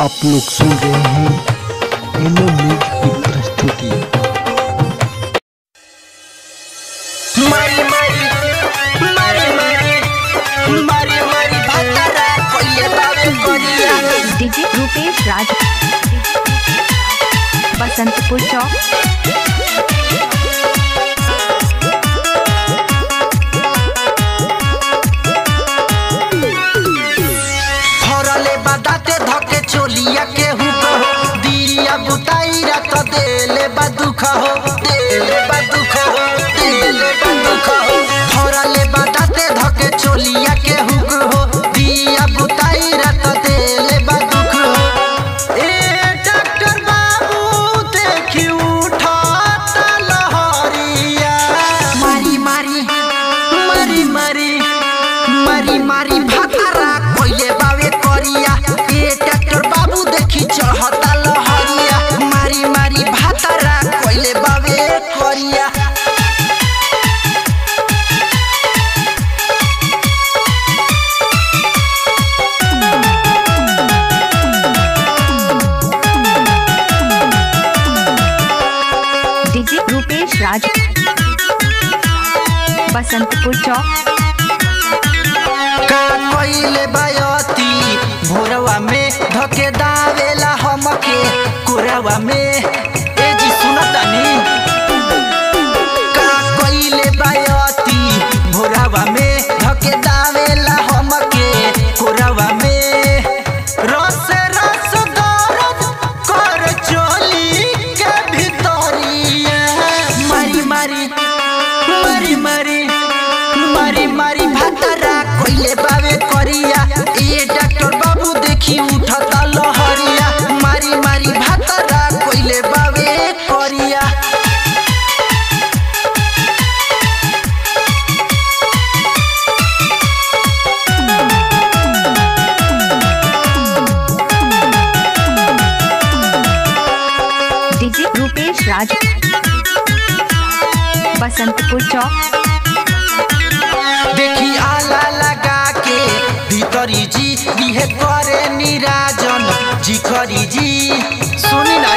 आप लोग सुन रहे हैं एनो न्यूज की प्रस्तुति। मारी मारी मारी मारी मारी मारी भतरा कोई बाबे कोरिया। डीजे रूपेश राज, बसंतपुर चौक। चोलिया के हुको दिया बुताई रात देले बदुख हो, देले बदुख हो, देले बदुख हो। फरले बादाते धके चोलिया के हुक हो दिया बुताई रात देले बदुख हो। ए डॉक्टर बाबू देखी उठा लहरिया। मारी मारी मारी मारी मारी मारी भतरा कोइले बावे कोरिया। चढ़ता लहरिया मारी मारी भातरा कोइले बाबे कोरिया। डीजे रूपेश राज, बसंतपुर चौक। का कोइले बायती भोरवा में धके दावेला हमके कोरवा में। ए जी सुनतानी का कोइले बायती भोरवा में धके दावेला हमके कोरवा में। रस रस दर्द कर चोली के भीतरिया। मारी मारी मारी मारी मारी मारी भतरा कोइले बाबे कोरिया। ए डॉक्टर बाबू देखी उठता लहरिया मारी मारी भतरा कोइले बाबे कोरिया। डीजे रूपेश राज, बसंतपुर चौक। देखी आला लगा के भीतरी जी बिहे करे निराजन जी करी जी। सुनी ना